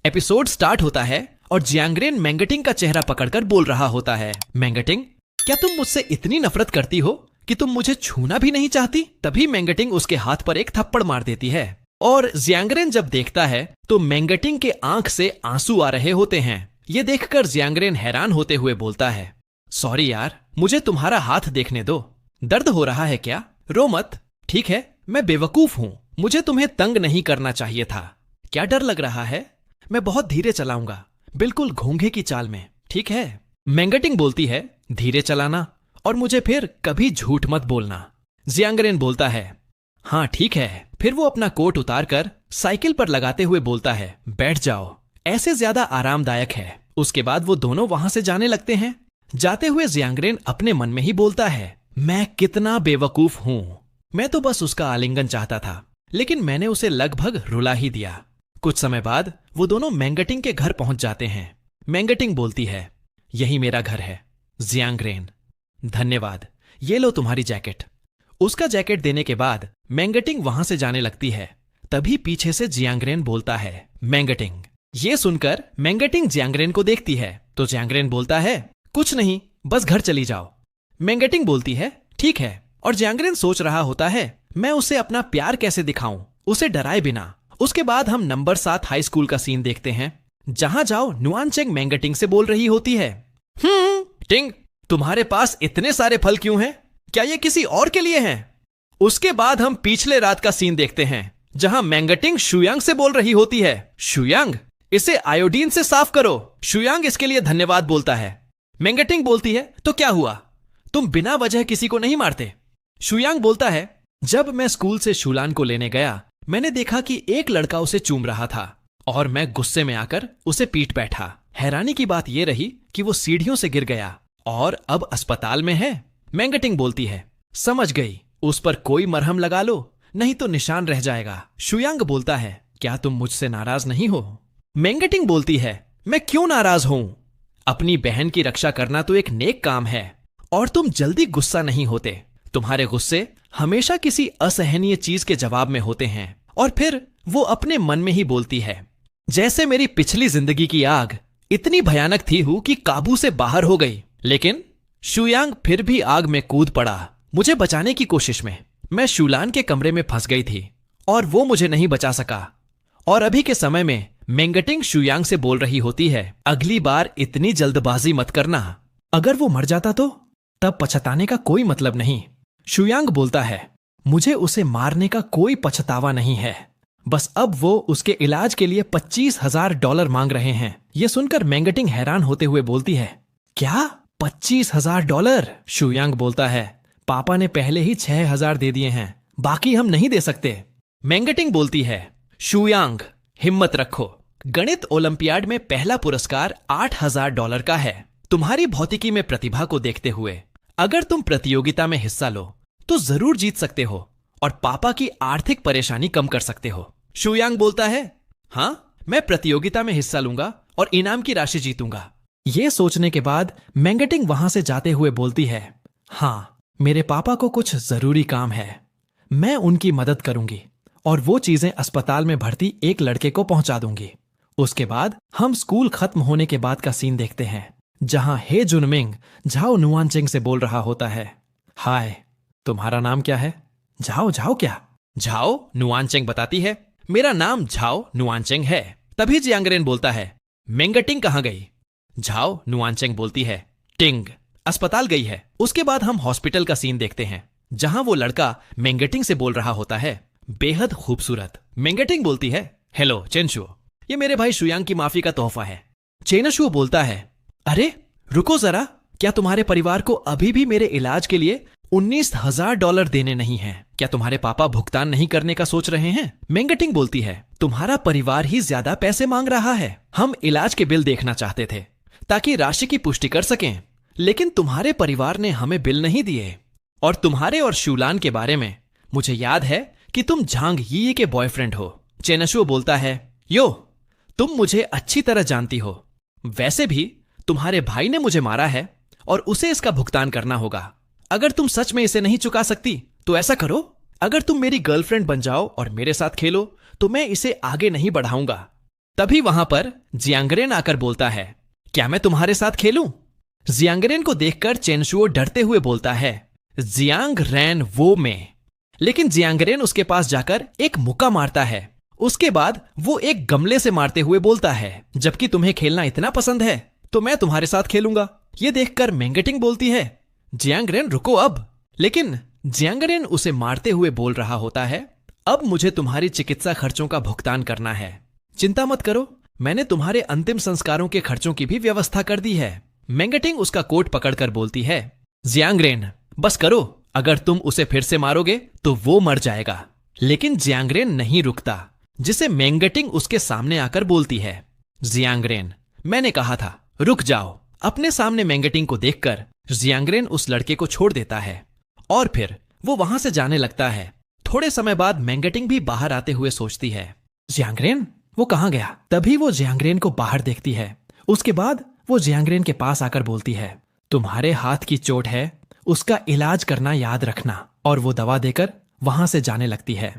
Episode start होता है और जियांगरेन मैंगटिंग का चेहरा पकड़कर बोल रहा होता है, मैंगटिंग, क्या तुम मुझसे इतनी नफरत करती हो कि तुम मुझे छूना भी नहीं चाहती? तभी मैंगटिंग उसके हाथ पर एक थप्पड़ मार देती है और जियांगरेन जब देखता है तो मैंगटिंग के आंख से आंसू आ रहे होते हैं। ये देखकर जियांगरेन हैरान होते हुए बोलता है, सॉरी यार, मुझे तुम्हारा हाथ देखने दो। दर्द हो रहा है क्या? रो मत, ठीक है, मैं बेवकूफ हूं, मुझे तुम्हें तंग नहीं करना चाहिए था। क्या डर लग रहा है? मैं बहुत धीरे चलाऊंगा, बिल्कुल घोंघे की चाल में, ठीक है? मैंगटिंग बोलती है, धीरे चलाना और मुझे फिर कभी झूठ मत बोलना। जियांगरेन बोलता है, हाँ ठीक है। फिर वो अपना कोट उतारकर साइकिल पर लगाते हुए बोलता है, बैठ जाओ, ऐसे ज्यादा आरामदायक है। उसके बाद वो दोनों वहां से जाने लगते हैं। जाते हुए जियांगरेन अपने मन में ही बोलता है, मैं कितना बेवकूफ हूं, मैं तो बस उसका आलिंगन चाहता था, लेकिन मैंने उसे लगभग रुला ही दिया। कुछ समय बाद वो दोनों मैंगटिंग के घर पहुंच जाते हैं। मैंगटिंग बोलती है, यही मेरा घर है। जियांगरेन, धन्यवाद, ये लो तुम्हारी जैकेट। उसका जैकेट देने के बाद मैंगटिंग वहां से जाने लगती है। तभी पीछे से जियांगरेन बोलता है, मैंगटिंग। ये सुनकर मैंगटिंग जियांगरेन को देखती है तो जियांगरेन बोलता है, कुछ नहीं, बस घर चली जाओ। मैंगटिंग बोलती है, ठीक है। और जियांगरेन सोच रहा होता है, मैं उसे अपना प्यार कैसे दिखाऊं, उसे डराए बिना। उसके बाद हम नंबर 7 हाई स्कूल का सीन देखते हैं, जहां जाओ नुआनचेंग मैंगटिंग से बोल रही होती है, टिंग, तुम्हारे पास इतने सारे फल क्यों हैं? क्या ये किसी और के लिए हैं? उसके बाद हम पिछले रात का सीन देखते हैं, जहां मैंगटिंग शुयांग से बोल रही होती है, शुयांग, इसे आयोडीन से साफ करो। शुयांग इसके लिए धन्यवाद बोलता है। मैंगटिंग बोलती है, तो क्या हुआ, तुम बिना वजह किसी को नहीं मारते? शुयांग बोलता है, जब मैं स्कूल से शुलान को लेने गया, मैंने देखा कि एक लड़का उसे चूम रहा था और मैं गुस्से में आकर उसे पीट बैठा। हैरानी की बात यह रही कि वो सीढ़ियों से गिर गया और अब अस्पताल में है। मैंगटिंग बोलती है, समझ गई, उस पर कोई मरहम लगा लो, नहीं तो निशान रह जाएगा। शुयांग बोलता है, क्या तुम मुझसे नाराज नहीं हो? मैंगटिंग बोलती है, मैं क्यों नाराज हूं? अपनी बहन की रक्षा करना तो एक नेक काम है और तुम जल्दी गुस्सा नहीं होते। तुम्हारे गुस्से हमेशा किसी असहनीय चीज के जवाब में होते हैं। और फिर वो अपने मन में ही बोलती है, जैसे मेरी पिछली जिंदगी की आग इतनी भयानक थी हूं कि काबू से बाहर हो गई। लेकिन शुयांग फिर भी आग में कूद पड़ा मुझे बचाने की कोशिश में। मैं शुलान के कमरे में फंस गई थी और वो मुझे नहीं बचा सका। और अभी के समय में मैंगटिंग शुयांग से बोल रही होती है, अगली बार इतनी जल्दबाजी मत करना, अगर वो मर जाता तो तब पछताने का कोई मतलब नहीं। शुयांग बोलता है, मुझे उसे मारने का कोई पछतावा नहीं है, बस अब वो उसके इलाज के लिए $25,000 मांग रहे हैं। यह सुनकर मैंगटिंग हैरान होते हुए बोलती है, क्या $25,000? शुयांग बोलता है, पापा ने पहले ही 6,000 दे दिए हैं, बाकी हम नहीं दे सकते। मैंगटिंग बोलती है, शुयांग, हिम्मत रखो, गणित ओलंपियाड में पहला पुरस्कार $8,000 का है। तुम्हारी भौतिकी में प्रतिभा को देखते हुए अगर तुम प्रतियोगिता में हिस्सा लो तो जरूर जीत सकते हो और पापा की आर्थिक परेशानी कम कर सकते हो। शुयांग बोलता है, हाँ, मैं प्रतियोगिता में हिस्सा लूंगा और इनाम की राशि जीतूंगा। यह सोचने के बाद मैंगटिंग वहां से जाते हुए बोलती है, हाँ, मेरे पापा को कुछ जरूरी काम है, मैं उनकी मदद करूंगी और वो चीजें अस्पताल में भर्ती एक लड़के को पहुंचा दूंगी। उसके बाद हम स्कूल खत्म होने के बाद का सीन देखते हैं, जहां हे जुनमिंग झाओ नुआनचेंग से बोल रहा होता है, हाय, तुम्हारा नाम क्या है? झाओ झाओ क्या? झाओ नुआनचेंग बताती है, मेरा नाम झाओ नुआनचेंग है। तभी जियांगरेन बोलता है, मैंगटिंग कहां गई? झाओ नुआनचेंग बोलती है, टिंग अस्पताल गई है। उसके बाद हम हॉस्पिटल का सीन देखते हैं, जहां वो लड़का मैंगटिंग से बोल रहा होता है, बेहद खूबसूरत। मैंगटिंग बोलती है, हेलो चेनशुओ, ये मेरे भाई शुयांग की माफी का तोहफा है। चेनशुओ बोलता है, अरे रुको जरा, क्या तुम्हारे परिवार को अभी भी मेरे इलाज के लिए $19,000 देने नहीं हैं? क्या तुम्हारे पापा भुगतान नहीं करने का सोच रहे हैं? मैंगटिंग बोलती है, तुम्हारा परिवार ही ज्यादा पैसे मांग रहा है। हम इलाज के बिल देखना चाहते थे ताकि राशि की पुष्टि कर सकें, लेकिन तुम्हारे परिवार ने हमें बिल नहीं दिए। और तुम्हारे और शुलान के बारे में मुझे याद है कि तुम झांग यी के बॉयफ्रेंड हो। चेनशुओ बोलता है, यो, तुम मुझे अच्छी तरह जानती हो, वैसे भी तुम्हारे भाई ने मुझे मारा है और उसे इसका भुगतान करना होगा। अगर तुम सच में इसे नहीं चुका सकती तो ऐसा करो, अगर तुम मेरी गर्लफ्रेंड बन जाओ और मेरे साथ खेलो तो मैं इसे आगे नहीं बढ़ाऊंगा। तभी वहां पर जियांगरेन आकर बोलता है, क्या मैं तुम्हारे साथ खेलूं? जियांगरेन को देखकर चेनशुओ डरते हुए बोलता है, जियांग रैन वो में। लेकिन जियांगरेन उसके पास जाकर एक मुक्का मारता है। उसके बाद वो एक गमले से मारते हुए बोलता है, जबकि तुम्हें खेलना इतना पसंद है तो मैं तुम्हारे साथ खेलूंगा। ये देखकर मेंगटिंग बोलती है, जियांगरेन रुको अब। लेकिन जियांगरेन उसे मारते हुए बोल रहा होता है, अब मुझे तुम्हारी चिकित्सा खर्चों का भुगतान करना है। चिंता मत करो, मैंने तुम्हारे अंतिम संस्कारों के खर्चों की भी व्यवस्था कर दी है। मेंगटिंग उसका कोट पकड़कर बोलती है, जियांगरेन बस करो, अगर तुम उसे फिर से मारोगे तो वो मर जाएगा। लेकिन जियांगरेन नहीं रुकता, जिसे मेंगटिंग उसके सामने आकर बोलती है, जियांगरेन मैंने कहा था रुक जाओ। अपने सामने मेंगटिंग को देखकर जियांगरेन उस लड़के को छोड़ देता है और फिर वो वहां से जाने लगता है। थोड़े समय बाद मेंगटिंग भी बाहर आते हुए सोचती है, जियांगरेन वो कहां गया? तभी वो जियांगरेन को बाहर देखती है। उसके बाद वो जियांगरेन के पास आकर बोलती है, तुम्हारे हाथ की चोट है, उसका इलाज करना याद रखना। और वो दवा देकर वहां से जाने लगती है।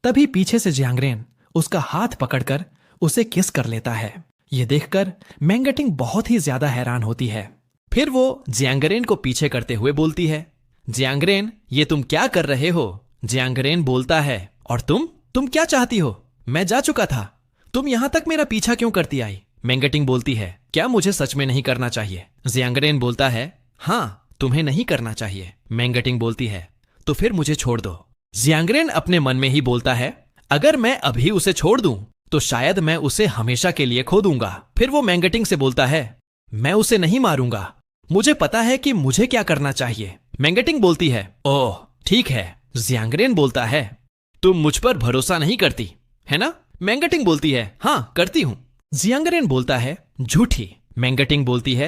तभी पीछे से जियांगरेन उसका हाथ पकड़कर उसे किस कर लेता है। ये देखकर मेंगटिंग बहुत ही ज्यादा हैरान होती है। फिर वो जियांगरेन को पीछे करते हुए बोलती है, जियांगरेन ये तुम क्या कर रहे हो? जियांगरेन बोलता है, और तुम क्या चाहती हो? मैं जा चुका था, तुम यहां तक मेरा पीछा क्यों करती आई? मेंगटिंग बोलती है, क्या मुझे सच में नहीं करना चाहिए? जियांगरेन बोलता है, हाँ तुम्हें नहीं करना चाहिए। मेंगटिंग बोलती है, तो फिर मुझे छोड़ दो। जियांगरेन अपने मन में ही बोलता है, अगर मैं अभी उसे छोड़ दूं तो शायद मैं उसे हमेशा के लिए खो दूंगा। फिर वो मेंगटिंग से बोलता है, मैं उसे नहीं मारूंगा, मुझे पता है कि मुझे क्या करना चाहिए। मेंगटिंग बोलती है, ओह ठीक है। जियांगरेन बोलता है, तुम मुझ पर भरोसा नहीं करती है ना? मेंगटिंग बोलती है, हाँ करती हूं। जियांगरेन बोलता है, झूठी। मेंगटिंग बोलती है,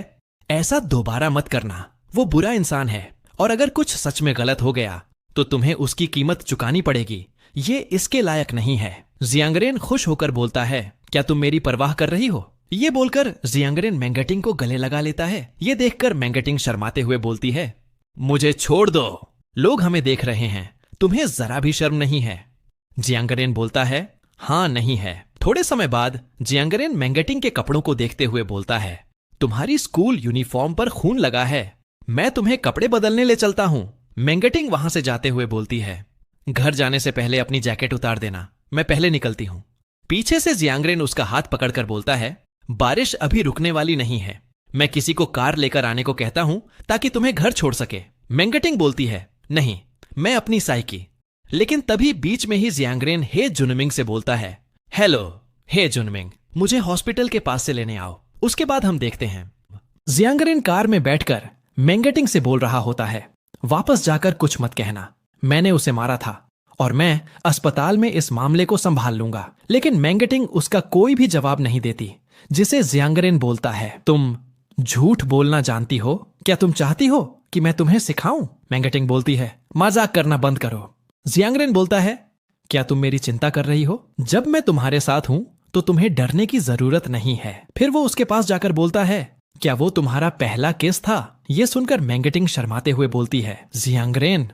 ऐसा दोबारा मत करना, वो बुरा इंसान है और अगर कुछ सच में गलत हो गया तो तुम्हें उसकी कीमत चुकानी पड़ेगी, ये इसके लायक नहीं है। जियांगरेन खुश होकर बोलता है, क्या तुम मेरी परवाह कर रही हो? ये बोलकर जियांगरेन मेंगटिंग को गले लगा लेता है। ये देखकर मेंगटिंग शर्माते हुए बोलती है, मुझे छोड़ दो, लोग हमें देख रहे हैं, तुम्हें जरा भी शर्म नहीं है? जियांगरेन बोलता है, हाँ नहीं है। थोड़े समय बाद जियांगरेन मेंगटिंग के कपड़ों को देखते हुए बोलता है, तुम्हारी स्कूल यूनिफॉर्म पर खून लगा है, मैं तुम्हें कपड़े बदलने ले चलता हूं। मेंगटिंग वहां से जाते हुए बोलती है, घर जाने से पहले अपनी जैकेट उतार देना, मैं पहले निकलती हूं। पीछे से जियांगरेन उसका हाथ पकड़कर बोलता है, बारिश अभी रुकने वाली नहीं है, मैं किसी को कार लेकर आने को कहता हूं ताकि तुम्हें घर छोड़ सके। मेंगटिंग बोलती है, नहीं मैं अपनी साइकी। लेकिन तभी बीच में ही जियांगरेन हे जुनमिंग से बोलता है, हेलो हे जुनमिंग, मुझे हॉस्पिटल के पास से लेने आओ, उसके बाद हम देखते हैं। जियांगरेन कार में बैठकर मेंगटिंग से बोल रहा होता है, वापस जाकर कुछ मत कहना, मैंने उसे मारा था और मैं अस्पताल में इस मामले को संभाल लूंगा। लेकिन मेंगटिंग उसका कोई भी जवाब नहीं देती, जिसे जियांगरेन बोलता है, तुम झूठ बोलना जानती हो, क्या तुम चाहती हो कि मैं तुम्हें सिखाऊं? मेंगटिंग बोलती है, मजाक करना बंद करो। जियांगरेन बोलता है, क्या तुम मेरी चिंता कर रही हो? जब मैं तुम्हारे साथ हूं तो तुम्हें डरने की जरूरत नहीं है। फिर वो उसके पास जाकर बोलता है, क्या वो तुम्हारा पहला केस था? ये सुनकर मेंगटिंग शर्माते हुए बोलती है, जियांगरेन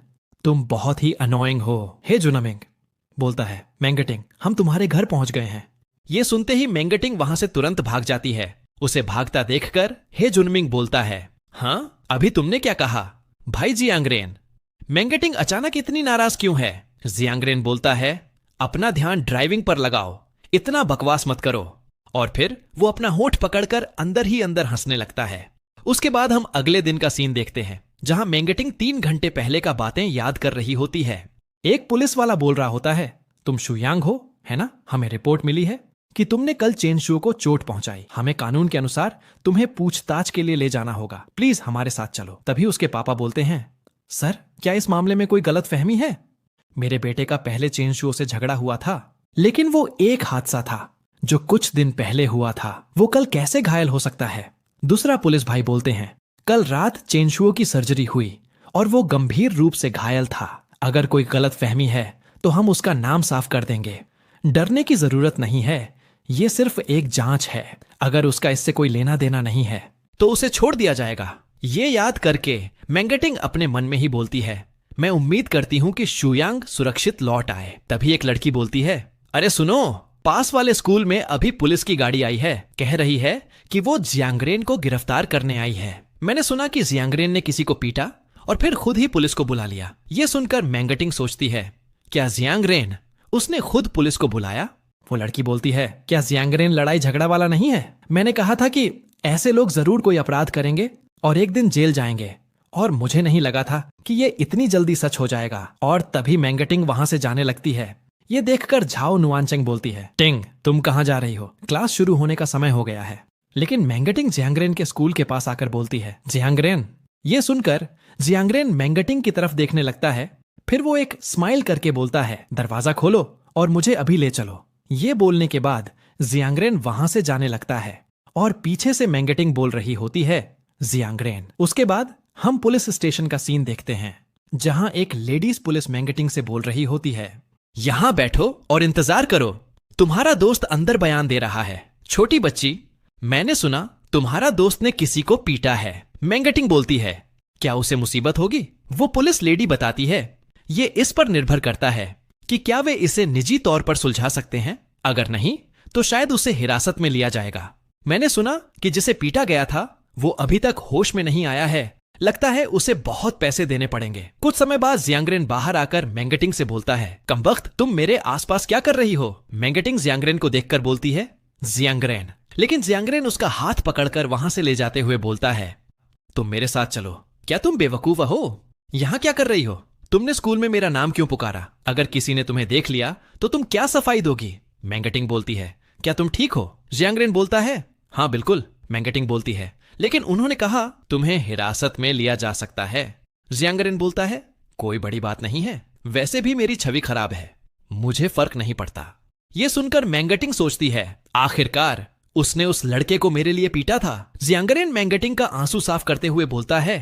तुम बहुत ही अनोइंग हो। हे जुनमिंग, बोलता है मेंगटिंग, हम तुम्हारे घर पहुंच गए हैं। ये सुनते ही मेंगटिंग वहां से तुरंत भाग जाती है। उसे भागता देखकर हे जुनमिंग बोलता है, हाँ अभी तुमने क्या कहा भाई जियांगरेन? मेंगटिंग अचानक इतनी नाराज क्यों है? जियांगरेन बोलता है, अपना ध्यान ड्राइविंग पर लगाओ, इतना बकवास मत करो। और फिर वो अपना होठ पकड़कर अंदर ही अंदर हंसने लगता है। उसके बाद हम अगले दिन का सीन देखते हैं, जहां मेंगटिंग 3 घंटे पहले का बातें याद कर रही होती है। एक पुलिस वाला बोल रहा होता है, तुम शुयांग हो है ना? हमें रिपोर्ट मिली है कि तुमने कल चेनशू को चोट पहुंचाई, हमें कानून के अनुसार तुम्हें पूछताछ के लिए ले जाना होगा, प्लीज हमारे साथ चलो। तभी उसके पापा बोलते हैं, सर क्या इस मामले में कोई गलत फहमी है? मेरे बेटे का पहले चेनशू से झगड़ा हुआ था, लेकिन वो एक हादसा था जो कुछ दिन पहले हुआ था, वो कल कैसे घायल हो सकता है? दूसरा पुलिस भाई बोलते हैं, कल रात चेनशुओ की सर्जरी हुई और वो गंभीर रूप से घायल था। अगर कोई गलत फहमी है तो हम उसका नाम साफ कर देंगे, डरने की जरूरत नहीं है, ये सिर्फ एक जांच है, अगर उसका इससे कोई लेना देना नहीं है तो उसे छोड़ दिया जाएगा। ये याद करके मेंगटिंग अपने मन में ही बोलती है, मैं उम्मीद करती हूं कि शुयांग सुरक्षित लौट आए। तभी एक लड़की बोलती है, अरे सुनो, पास वाले स्कूल में अभी पुलिस की गाड़ी आई है, कह रही है कि वो जियांगरेन को गिरफ्तार करने आई है। मैंने सुना कि जियांगरेन ने किसी को पीटा और फिर खुद ही पुलिस को बुला लिया। ये सुनकर मैंगटिंग सोचती है, क्या जियांगरेन उसने खुद पुलिस को बुलाया? वो लड़की बोलती है, क्या जियांगरेन लड़ाई झगड़ा वाला नहीं है? मैंने कहा था कि ऐसे लोग जरूर कोई अपराध करेंगे और एक दिन जेल जाएंगे, और मुझे नहीं लगा था कि ये इतनी जल्दी सच हो जाएगा। और तभी मैंगटिंग वहां से जाने लगती है। ये देखकर झाओ नुआनचेंग बोलती है, टिंग तुम कहाँ जा रही हो? क्लास शुरू होने का समय हो गया है। लेकिन मैंगटिंग जियांगरेन के स्कूल के पास आकर बोलती है, जियांगरेन। ये सुनकर जियांगरेन मैंगटिंग की तरफ देखने लगता है। फिर वो एक स्माइल करके बोलता है, दरवाजा खोलो और मुझे अभी ले चलो। ये बोलने के बाद जियांगरेन वहां से जाने लगता है और पीछे से मैंगटिंग बोल रही होती है, जियांगरेन। उसके बाद हम पुलिस स्टेशन का सीन देखते हैं, जहां एक लेडीज पुलिस मैंगटिंग से बोल रही होती है, यहां बैठो और इंतजार करो, तुम्हारा दोस्त अंदर बयान दे रहा है। छोटी बच्ची, मैंने सुना तुम्हारा दोस्त ने किसी को पीटा है। मैंगटिंग बोलती है, क्या उसे मुसीबत होगी? वो पुलिस लेडी बताती है, ये इस पर निर्भर करता है कि क्या वे इसे निजी तौर पर सुलझा सकते हैं। अगर नहीं तो शायद उसे हिरासत में लिया जाएगा। मैंने सुना कि जिसे पीटा गया था वो अभी तक होश में नहीं आया है। लगता है उसे बहुत पैसे देने पड़ेंगे। कुछ समय बाद जियांगरेन बाहर आकर मैंगटिंग से बोलता है, कमबख्त तुम मेरे आसपास क्या कर रही हो? मैंगटिंग जियांगरेन को देखकर बोलती है, जियांगरेन। लेकिन जियांगरेन उसका हाथ पकड़कर वहां से ले जाते हुए बोलता है, तुम मेरे साथ चलो। क्या तुम बेवकूफ हो? यहां क्या कर रही हो? तुमने स्कूल में मेरा नाम क्यों पुकारा? अगर किसी ने तुम्हें देख लिया तो तुम क्या सफाई दोगी? मैंगटिंग बोलती है, क्या तुम ठीक हो? जियांगरेन बोलता है, हाँ बिल्कुल। मैंगटिंग बोलती है, लेकिन उन्होंने कहा तुम्हें हिरासत में लिया जा सकता है। जियांगरेन बोलता है, कोई बड़ी बात नहीं है, वैसे भी मेरी छवि खराब है, मुझे फर्क नहीं पड़ता। यह सुनकर मैंगटिंग सोचती है, आखिरकार उसने उस लड़के को मेरे लिए पीटा था। जियांगरेन मैंगटिंग का आंसू साफ करते हुए बोलता है,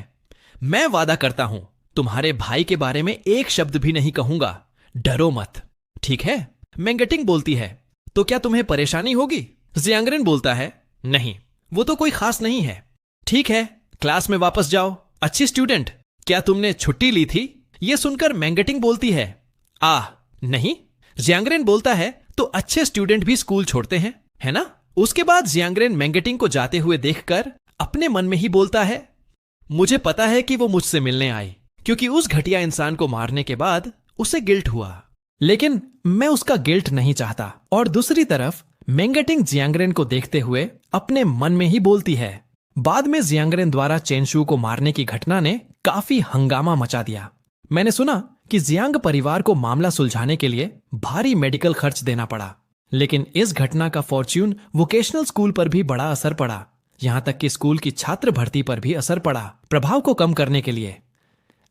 मैं वादा करता हूं तुम्हारे भाई के बारे में एक शब्द भी नहीं कहूंगा, डरो मत, ठीक है? मैंगटिंग बोलती है, तो क्या तुम्हें परेशानी होगी? जियांगरेन बोलता है, नहीं, वो तो कोई खास नहीं है। ठीक है, क्लास में वापस जाओ। अच्छी स्टूडेंट, क्या तुमने छुट्टी ली थी? यह सुनकर मैंगटिंग बोलती है, नहीं। जियांगरेन बोलता है, तो अच्छे स्टूडेंट भी स्कूल छोड़ते हैं, है ना? उसके बाद जियांगरेन मैंगटिंग को जाते हुए देखकर अपने मन में ही बोलता है, मुझे पता है कि वो मुझसे मिलने आई, क्योंकि उस घटिया इंसान को मारने के बाद उसे गिल्ट हुआ, लेकिन मैं उसका गिल्ट नहीं चाहता। और दूसरी तरफ मैंगटिंग जियांगरेन को देखते हुए अपने मन में ही बोलती है, बाद में जियांगरेन द्वारा चेनशू को मारने की घटना ने काफी हंगामा मचा दिया। मैंने सुना कि जियांग परिवार को मामला सुलझाने के लिए भारी मेडिकल खर्च देना पड़ा, लेकिन इस घटना का फॉर्च्यून वोकेशनल स्कूल पर भी बड़ा असर पड़ा। यहां तक कि स्कूल की छात्र भर्ती पर भी असर पड़ा। प्रभाव को कम करने के लिए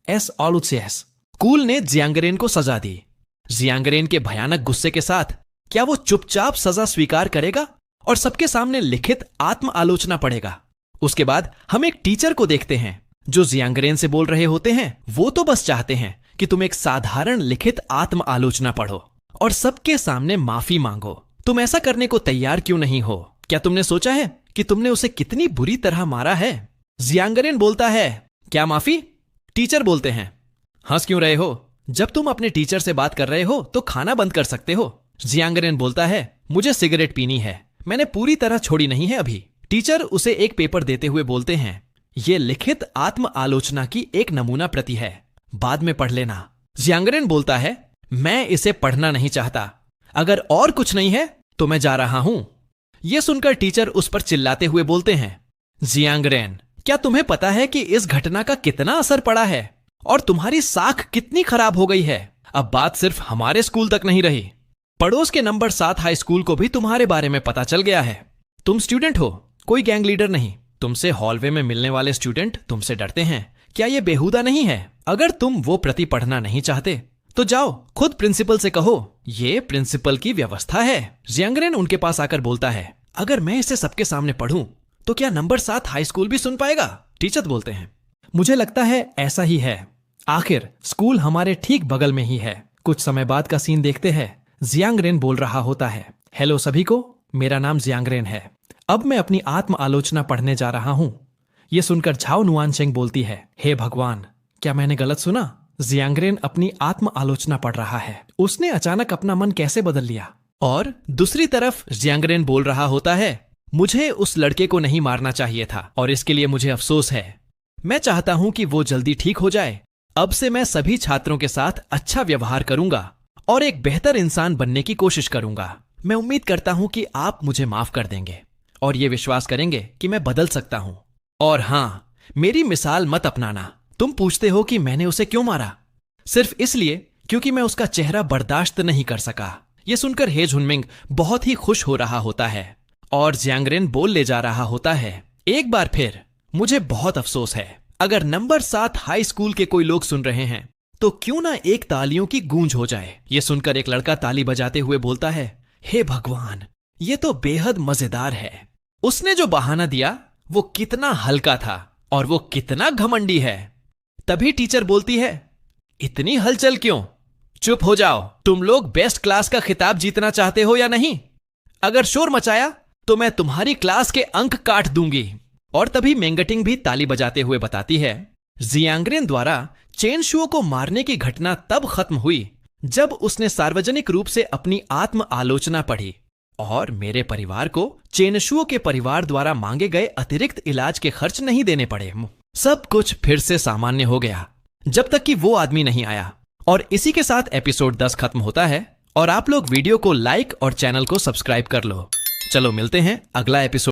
स्कूल ने जियांगरेन को सजा दी। जियांगरेन के भयानक गुस्से के साथ क्या वो चुपचाप सजा स्वीकार करेगा और सबके सामने लिखित आत्म आलोचना पढ़ेगा? उसके बाद हम एक टीचर को देखते हैं जो जियांगरेन से बोल रहे होते हैं, वो तो बस चाहते हैं कि तुम एक साधारण लिखित आत्म आलोचना पढ़ो और सबके सामने माफी मांगो। तुम ऐसा करने को तैयार क्यों नहीं हो? क्या तुमने सोचा है कि तुमने उसे कितनी बुरी तरह मारा है? जियांगरेन बोलता है, क्या माफी? टीचर बोलते हैं, हंस क्यों रहे हो? जब तुम अपने टीचर से बात कर रहे हो तो खाना बंद कर सकते हो। जियांगरेन बोलता है, मुझे सिगरेट पीनी है, मैंने पूरी तरह छोड़ी नहीं है अभी। टीचर उसे एक पेपर देते हुए बोलते हैं, यह लिखित आत्म आलोचना की एक नमूना प्रति है, बाद में पढ़ लेना। जियांगरेन बोलता है, मैं इसे पढ़ना नहीं चाहता, अगर और कुछ नहीं है तो मैं जा रहा हूं। यह सुनकर टीचर उस पर चिल्लाते हुए बोलते हैं, जियांगरेन, क्या तुम्हें पता है कि इस घटना का कितना असर पड़ा है और तुम्हारी साख कितनी खराब हो गई है? अब बात सिर्फ हमारे स्कूल तक नहीं रही, पड़ोस के नंबर 7 हाई स्कूल को भी तुम्हारे बारे में पता चल गया है। तुम स्टूडेंट हो, कोई गैंग लीडर नहीं। तुमसे हॉलवे में मिलने वाले स्टूडेंट तुमसे डरते हैं। क्या यह बेहुदा नहीं है? अगर तुम वो प्रति पढ़ना नहीं चाहते तो जाओ खुद प्रिंसिपल से कहो, ये प्रिंसिपल की व्यवस्था है। जियांगरेन उनके पास आकर बोलता है, अगर मैं इसे सबके सामने पढ़ूं तो क्या नंबर 7 हाई स्कूल भी सुन पाएगा? टीचर बोलते हैं, मुझे लगता है ऐसा ही है, आखिर स्कूल हमारे ठीक बगल में ही है। कुछ समय बाद का सीन देखते हैं। जियांगरेन बोल रहा होता है, हेलो सभी को, मेरा नाम जियांगरेन है, अब मैं अपनी आत्म आलोचना पढ़ने जा रहा हूं। यह सुनकर झाओ नुआनचेंग बोलती है, हे भगवान, क्या मैंने गलत सुना? जियांगरेन अपनी आत्म आलोचना पढ़ रहा है। उसने अचानक अपना मन कैसे बदल लिया और दूसरी तरफ जियांगरेन बोल रहा होता है, मुझे उस लड़के को नहीं मारना चाहिए था और इसके लिए मुझे अफसोस है। मैं चाहता हूं कि वो जल्दी ठीक हो जाए। अब से मैं सभी छात्रों के साथ अच्छा व्यवहार करूंगा और एक बेहतर इंसान बनने की कोशिश करूंगा। मैं उम्मीद करता हूं कि आप मुझे माफ कर देंगे और ये विश्वास करेंगे कि मैं बदल सकता हूं। और हाँ, मेरी मिसाल मत अपनाना। तुम पूछते हो कि मैंने उसे क्यों मारा? सिर्फ इसलिए क्योंकि मैं उसका चेहरा बर्दाश्त नहीं कर सका। यह सुनकर हे झुनमिंग बहुत ही खुश हो रहा होता है और जियांगरेन बोल ले जा रहा होता है, एक बार फिर मुझे बहुत अफसोस है। अगर नंबर 7 हाई स्कूल के कोई लोग सुन रहे हैं तो क्यों ना एक तालियों की गूंज हो जाए। यह सुनकर एक लड़का ताली बजाते हुए बोलता है, हे भगवान, ये तो बेहद मजेदार है। उसने जो बहाना दिया वो कितना हल्का था और वो कितना घमंडी है। तभी टीचर बोलती है, इतनी हलचल क्यों? चुप हो जाओ। तुम लोग बेस्ट क्लास का खिताब जीतना चाहते हो या नहीं? अगर शोर मचाया तो मैं तुम्हारी क्लास के अंक काट दूंगी। और तभी मेंगटिंग भी ताली बजाते हुए बताती है, जियांगरेन द्वारा चेनशुओ को मारने की घटना तब खत्म हुई जब उसने सार्वजनिक रूप से अपनी आत्म आलोचना पढ़ी और मेरे परिवार को चेनशुओ के परिवार द्वारा मांगे गए अतिरिक्त इलाज के खर्च नहीं देने पड़े। सब कुछ फिर से सामान्य हो गया जब तक कि वो आदमी नहीं आया। और इसी के साथ एपिसोड 10 खत्म होता है और आप लोग वीडियो को लाइक और चैनल को सब्सक्राइब कर लो। चलो मिलते हैं अगला एपिसोड।